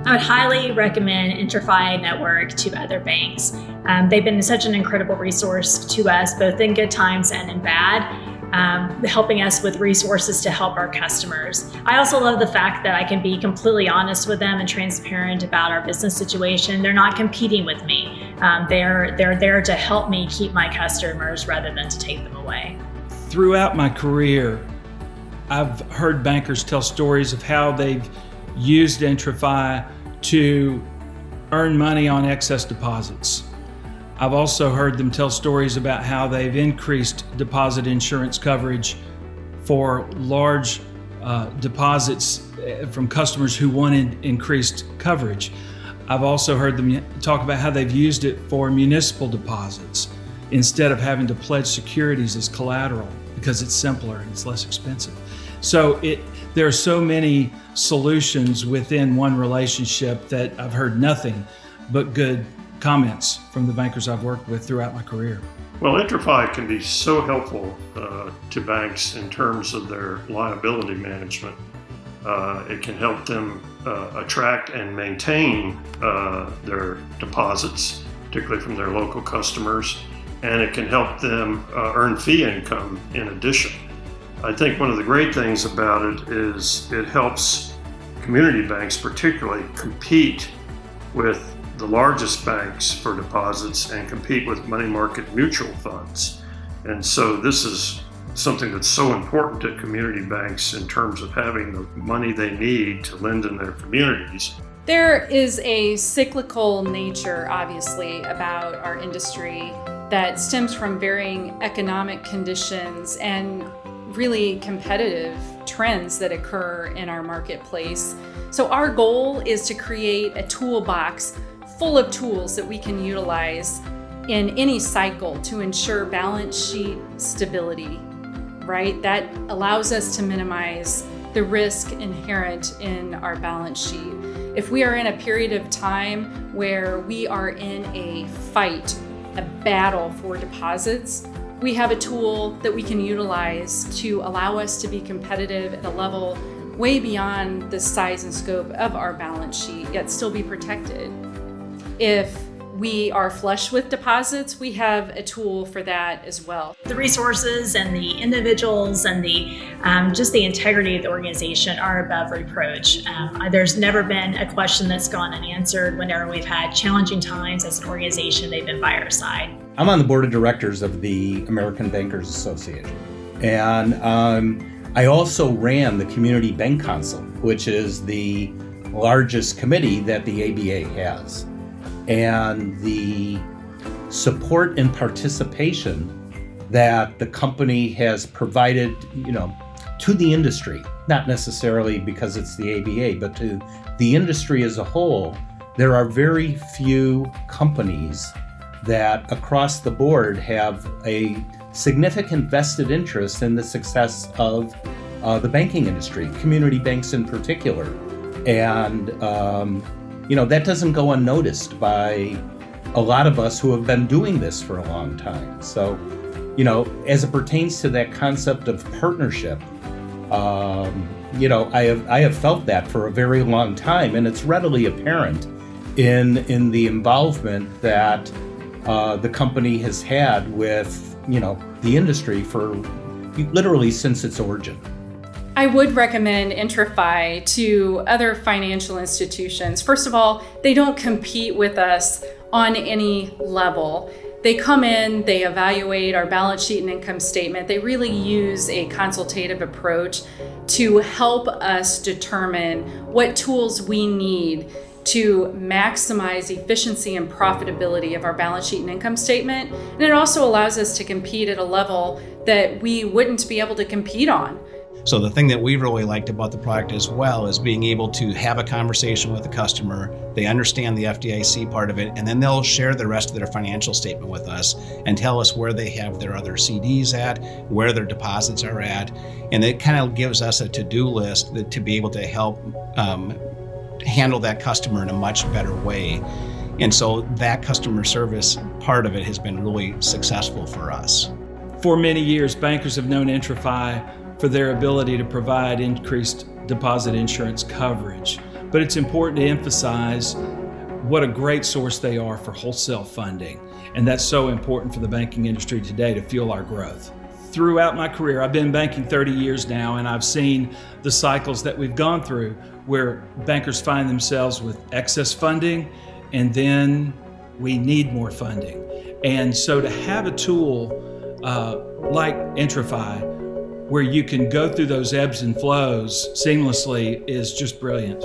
I would highly recommend IntraFi Network to other banks. They've been such an incredible resource to us, both in good times and in bad, helping us with resources to help our customers. I also love the fact that I can be completely honest with them and transparent about our business situation. They're not competing with me. They're there to help me keep my customers rather than to take them away. Throughout my career, I've heard bankers tell stories of how they've used IntraFi to earn money on excess deposits. I've also heard them tell stories about how they've increased deposit insurance coverage for large deposits from customers who wanted increased coverage. I've also heard them talk about how they've used it for municipal deposits instead of having to pledge securities as collateral because it's simpler and it's less expensive. So there are so many solutions within one relationship that I've heard nothing but good comments from the bankers I've worked with throughout my career. Well, IntraFi can be so helpful to banks in terms of their liability management. It can help them attract and maintain their deposits, particularly from their local customers, and it can help them earn fee income in addition. I think one of the great things about it is it helps community banks particularly compete with the largest banks for deposits and compete with money market mutual funds. And so this is something that's so important to community banks in terms of having the money they need to lend in their communities. There is a cyclical nature, obviously, about our industry that stems from varying economic conditions and really competitive trends that occur in our marketplace. So our goal is to create a toolbox full of tools that we can utilize in any cycle to ensure balance sheet stability, right? That allows us to minimize the risk inherent in our balance sheet. If we are in a period of time where we are in a fight, a battle for deposits, we have a tool that we can utilize to allow us to be competitive at a level way beyond the size and scope of our balance sheet, yet still be protected. If we are flush with deposits, we have a tool for that as well. The resources and the individuals and the just the integrity of the organization are above reproach. There's never been a question that's gone unanswered. Whenever we've had challenging times as an organization, they've been by our side. I'm on the board of directors of the American Bankers Association, and I also ran the Community Bank Council, which is the largest committee that the ABA has. And the support and participation that the company has provided, to the industry, not necessarily because it's the ABA, but to the industry as a whole, there are very few companies that across the board have a significant vested interest in the success of the banking industry, community banks in particular. And that doesn't go unnoticed by a lot of us who have been doing this for a long time. So, as it pertains to that concept of partnership, I have felt that for a very long time, and it's readily apparent in the involvement that the company has had with, the industry for literally since its origin. I would recommend IntraFi to other financial institutions. First of all, they don't compete with us on any level. They come in, they evaluate our balance sheet and income statement. They really use a consultative approach to help us determine what tools we need to maximize efficiency and profitability of our balance sheet and income statement. And it also allows us to compete at a level that we wouldn't be able to compete on. So the thing that we really liked about the product as well is being able to have a conversation with the customer. They understand the FDIC part of it, and then they'll share the rest of their financial statement with us and tell us where they have their other CDs at, where their deposits are at. And it kind of gives us a to-do list to be able to help handle that customer in a much better way. And so that customer service part of it has been really successful for us. For many years, bankers have known IntraFi for their ability to provide increased deposit insurance coverage. but it's important to emphasize what a great source they are for wholesale funding. And that's so important for the banking industry today to fuel our growth. Throughout my career, I've been banking 30 years now, and I've seen the cycles that we've gone through where bankers find themselves with excess funding, and then we need more funding. And so to have a tool like IntraFi, where you can go through those ebbs and flows seamlessly, is just brilliant.